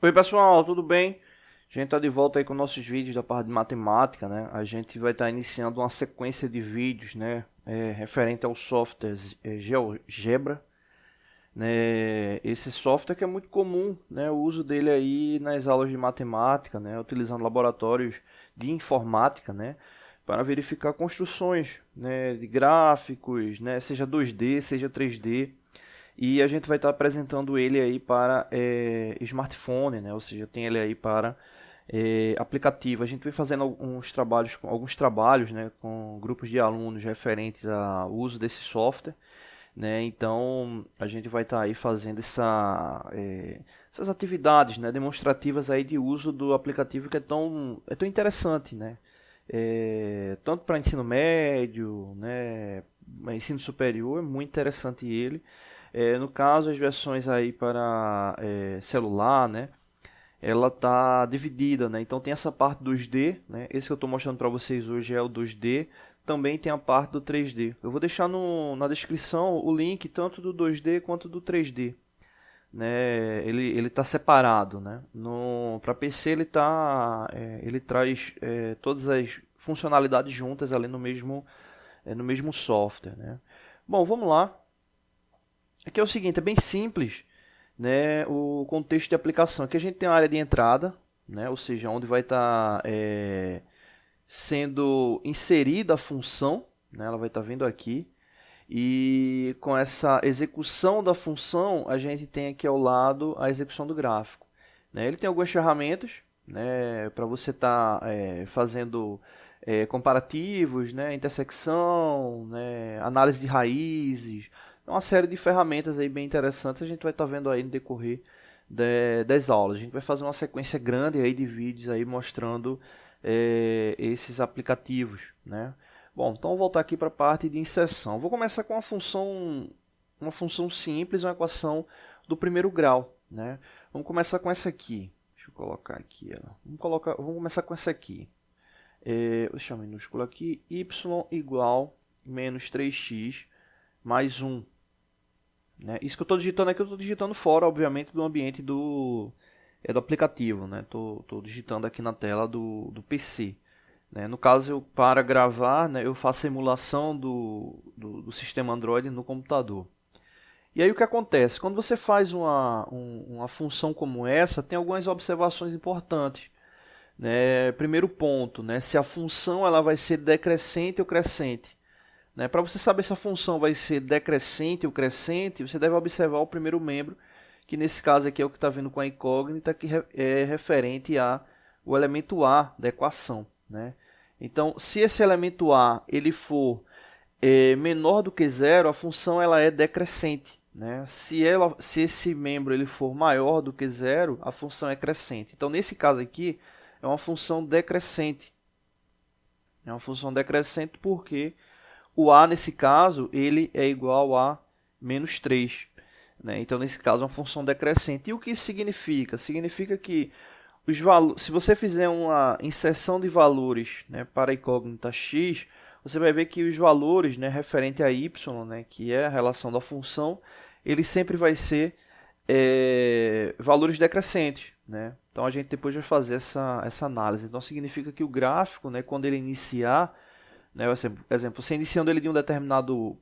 Oi pessoal, tudo bem? A gente está de volta aí com nossos vídeos da parte de matemática, né? A gente vai estar iniciando uma sequência de vídeos, né? Referente ao software GeoGebra, né? Esse software que é muito comum, né? O uso dele aí nas aulas de matemática, né? Utilizando laboratórios de informática, né? Para verificar construções, né? De gráficos, né? Seja 2D, seja 3D. E a gente vai estar apresentando ele aí para smartphone, né? Ou seja, tem ele aí para aplicativo. A gente vem fazendo alguns trabalhos, né, com grupos de alunos referentes ao uso desse software, né? Então a gente vai estar aí fazendo essas atividades, né, demonstrativas aí de uso do aplicativo que é tão interessante, né? Tanto para ensino médio, né, ensino superior, é muito interessante ele. No caso, as versões aí para celular, né? Ela tá dividida, né? Então tem essa parte 2D, né? Esse que eu estou mostrando para vocês hoje é o 2D. Também tem a parte do 3D. Eu vou deixar na descrição o link tanto do 2D quanto do 3D, né? Ele está separado, né? No para PC ele traz todas as funcionalidades juntas ali no mesmo software, né? Bom, vamos lá. Aqui é o seguinte, é bem simples, né, o contexto de aplicação. Aqui a gente tem a área de entrada, né, ou seja, onde vai estar sendo inserida a função, né, ela vai estar vindo aqui. E com essa execução da função, a gente tem aqui ao lado a execução do gráfico, né. Ele tem algumas ferramentas, né, para você estar fazendo comparativos, né, intersecção, né, análise de raízes, uma série de ferramentas aí bem interessantes. A gente vai estar vendo aí no decorrer das aulas. A gente vai fazer uma sequência grande aí de vídeos aí mostrando esses aplicativos, né? Bom, então vou voltar aqui para a parte de inserção. Vou começar com uma função simples, uma equação do primeiro grau, né? Vamos começar com essa aqui. Deixa eu colocar aqui ela. Vamos começar com essa aqui. Vou deixar minúsculo aqui. Y igual menos 3x mais 1. Né? Isso que eu estou digitando aqui, eu estou digitando fora, obviamente, do ambiente do aplicativo. Né? Estou digitando aqui na tela do PC. Né? No caso, para gravar, né, eu faço a emulação do sistema Android no computador. E aí o que acontece? Quando você faz uma função como essa, tem algumas observações importantes. Né? Primeiro ponto, né? Se a função ela vai ser decrescente ou crescente. Né? Para você saber se a função vai ser decrescente ou crescente, você deve observar o primeiro membro, que nesse caso aqui é o que está vindo com a incógnita, que é referente ao elemento A da equação. Né? Então, se esse elemento A ele for menor do que zero, a função ela é decrescente. Né? Se esse membro ele for maior do que zero, a função é crescente. Então, nesse caso aqui, é uma função decrescente. É uma função decrescente porque o A, nesse caso, ele é igual a menos 3. Né? Então, nesse caso, é uma função decrescente. E o que isso significa? Significa que se você fizer uma inserção de valores, né, para a incógnita x, você vai ver que os valores, né, referente a y, né, que é a relação da função, ele sempre vai ser valores decrescentes. Né? Então, a gente depois vai fazer essa análise. Então, significa que o gráfico, né, quando ele iniciar, né, exemplo, você iniciando ele de um determinado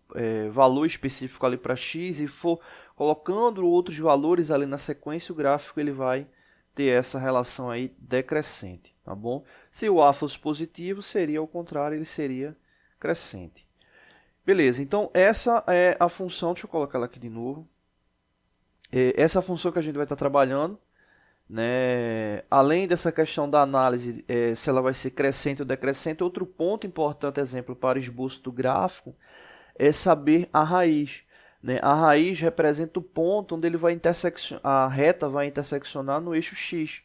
valor específico ali para x e for colocando outros valores ali na sequência, o gráfico ele vai ter essa relação aí decrescente, tá bom? Se o A fosse positivo, seria ao contrário, ele seria crescente. Beleza, então essa é a função, deixa eu colocar ela aqui de novo. Essa é a função que a gente vai estar trabalhando. Né? Além dessa questão da análise, se ela vai ser crescente ou decrescente, outro ponto importante, exemplo, para o esboço do gráfico, é saber a raiz. Né? A raiz representa o ponto onde ele vai a reta vai interseccionar no eixo x.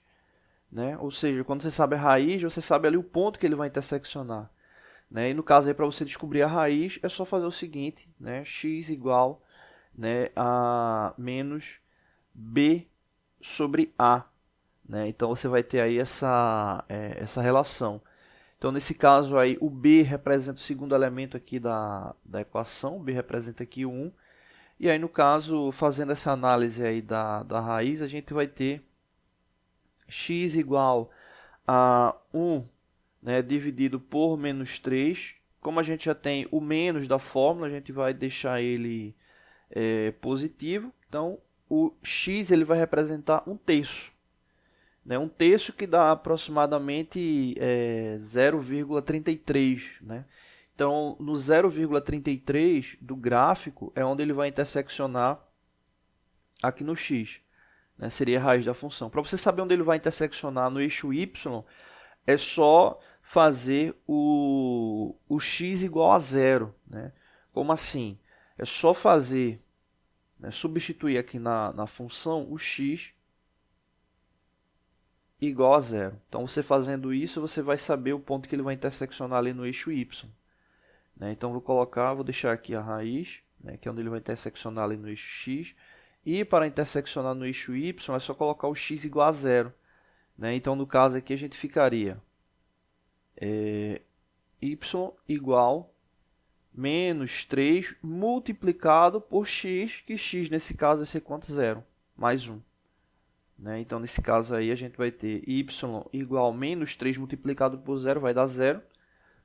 Né? Ou seja, quando você sabe a raiz, você sabe ali o ponto que ele vai interseccionar. Né? E no caso, para você descobrir a raiz, é só fazer o seguinte, né? X igual, né, a menos b sobre A. Né? Então você vai ter aí essa relação. Então nesse caso aí o B representa o segundo elemento aqui da equação, o B representa aqui o 1. E aí no caso, fazendo essa análise aí da raiz, a gente vai ter x igual a 1, né, dividido por menos 3. Como a gente já tem o menos da fórmula, a gente vai deixar ele positivo. Então, o x ele vai representar 1/3. Né, 1/3 que dá aproximadamente 0,33. Né? Então, no 0,33 do gráfico é onde ele vai interseccionar aqui no x. Né? Seria a raiz da função. Para você saber onde ele vai interseccionar no eixo y, é só fazer o x igual a 0. Né? Como assim? É só fazer, né, substituir aqui na função o x igual a 0. Então, você fazendo isso, você vai saber o ponto que ele vai interseccionar ali no eixo y. Né? Então, vou deixar aqui a raiz, né, que é onde ele vai interseccionar ali no eixo x. E para interseccionar no eixo y, é só colocar o x igual a 0. Né? Então, no caso aqui, a gente ficaria y igual menos 3 multiplicado por x, que x nesse caso vai ser quanto? 0, mais 1. Né? Então, nesse caso aí, a gente vai ter y igual menos 3 multiplicado por 0, vai dar 0.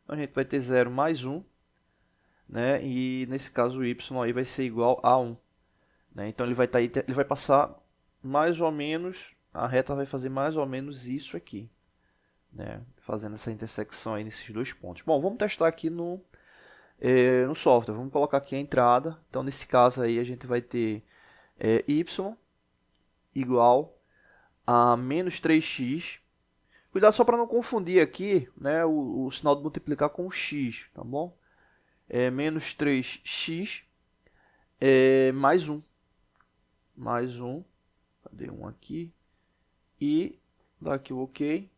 Então, a gente vai ter 0 mais 1. Né? E nesse caso, o y aí vai ser igual a 1. Né? Então, ele vai passar mais ou menos, a reta vai fazer mais ou menos isso aqui. Né? Fazendo essa intersecção aí nesses dois pontos. Bom, vamos testar aqui no software. Vamos colocar aqui a entrada. Então, nesse caso aí, a gente vai ter y igual a menos 3x. Cuidado só para não confundir aqui, né, o sinal de multiplicar com o x, tá bom? Menos 3x mais 1. Mais 1. Cadê um aqui? E dá aqui o OK.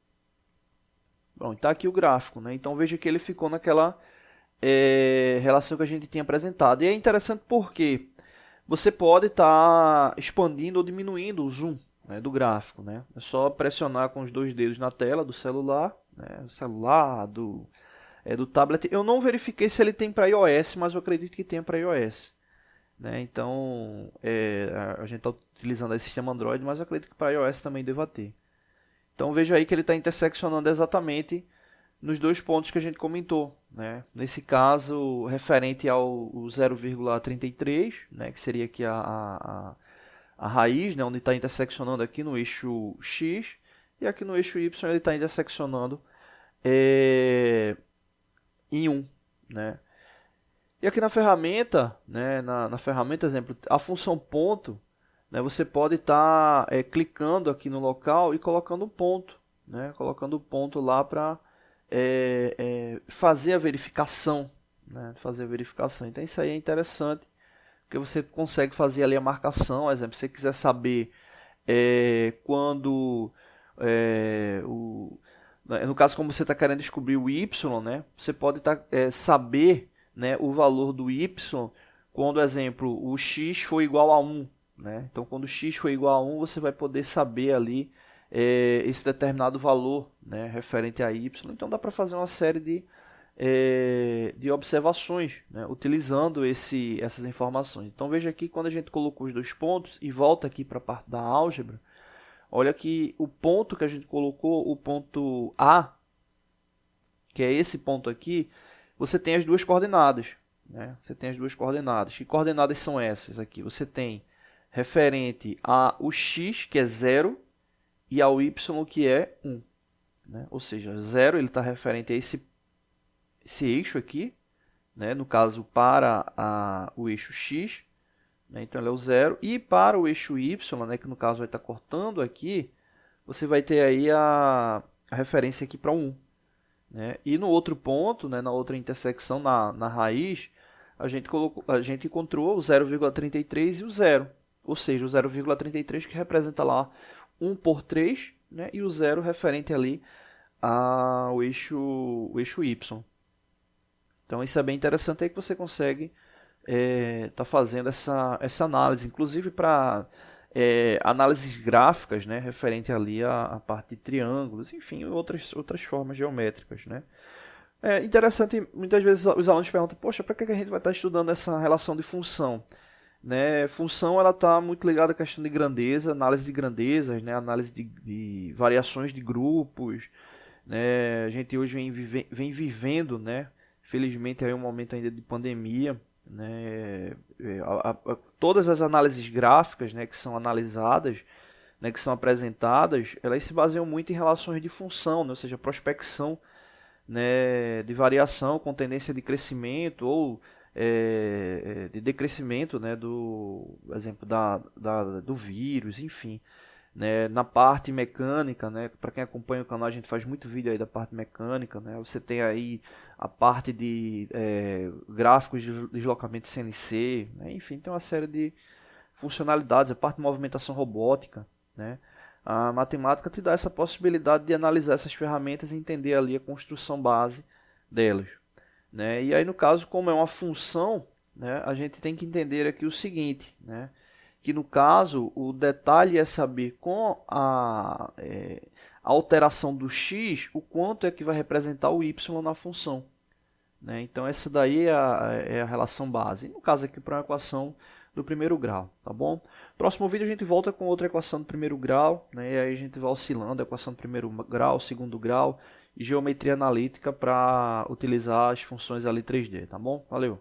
Bom, está aqui o gráfico, né? Então veja que ele ficou naquela relação que a gente tinha apresentado. E é interessante porque você pode estar expandindo ou diminuindo o zoom, né, do gráfico. Né? É só pressionar com os dois dedos na tela do celular, né, do tablet. Eu não verifiquei se ele tem para iOS, mas eu acredito que tem para iOS. Né? Então, a gente está utilizando esse sistema Android, mas eu acredito que para iOS também deva ter. Então veja aí que ele está interseccionando exatamente nos dois pontos que a gente comentou. Né? Nesse caso, referente ao 0,33, né, que seria aqui a raiz, né, onde está interseccionando aqui no eixo x, e aqui no eixo y ele está interseccionando em 1. Né? E aqui na ferramenta, né, na ferramenta exemplo, a função ponto, né, você pode estar clicando aqui no local e colocando um ponto. Né, colocando o ponto lá para fazer a verificação. Né, Então isso aí é interessante, porque você consegue fazer ali a marcação. Por exemplo, se você quiser saber quando no caso, como você está querendo descobrir o y, né, você pode saber, né, o valor do y quando, exemplo, o x for igual a 1. Né? Então, quando x for igual a 1, você vai poder saber ali esse determinado valor, né, referente a y. Então, dá para fazer uma série de observações, né, utilizando essas informações. Então, veja aqui, quando a gente colocou os dois pontos e volta aqui para a parte da álgebra, olha que o ponto que a gente colocou, o ponto A, que é esse ponto aqui, você tem as duas coordenadas. Né? Você tem as duas coordenadas. Que coordenadas são essas aqui? Você tem referente ao x, que é 0, e ao y, que é 1. Né? Ou seja, 0 está referente a esse eixo aqui, né? No caso, para o eixo x, né? Então ele é o 0. E para o eixo y, né? Que no caso vai estar cortando aqui, você vai ter aí a referência aqui para 1. Né? E no outro ponto, né? Na outra intersecção, na raiz, a gente encontrou o 0,33 e o 0. Ou seja, o 0,33 que representa lá 1 por 3, né? E o 0 referente ali ao eixo y. Então isso é bem interessante aí que você consegue tá fazendo essa análise, inclusive para análises gráficas, né, referente ali à parte de triângulos, enfim, outras formas geométricas. Né. É interessante, muitas vezes os alunos perguntam, poxa, para que a gente vai estar estudando essa relação de função? né? Função ela está muito ligada à questão de grandeza, análise de grandezas, né? Análise de variações de grupos, né? A gente hoje vem vivendo, né? Felizmente é um momento ainda de pandemia, né? Todas as análises gráficas, né, que são analisadas, né, que são apresentadas, elas se baseiam muito em relações de função, né? Ou seja, prospecção, né, de variação com tendência de crescimento ou de decrescimento, né, do exemplo do vírus, enfim, né, na parte mecânica, né, para quem acompanha o canal a gente faz muito vídeo aí da parte mecânica, né, você tem aí a parte de gráficos de deslocamento CNC, né, enfim, tem uma série de funcionalidades, a parte de movimentação robótica, né. A matemática te dá essa possibilidade de analisar essas ferramentas e entender ali a construção base delas, né? E aí, no caso, como é uma função, né, a gente tem que entender aqui o seguinte, né, que no caso o detalhe é saber com a alteração do x, o quanto é que vai representar o y na função, né? Então essa daí é a relação base. No caso aqui para uma equação do primeiro grau, tá bom? Próximo vídeo a gente volta com outra equação do primeiro grau, né? E aí a gente vai oscilando a equação do primeiro grau, segundo grau e geometria analítica para utilizar as funções ali 3D, tá bom? Valeu!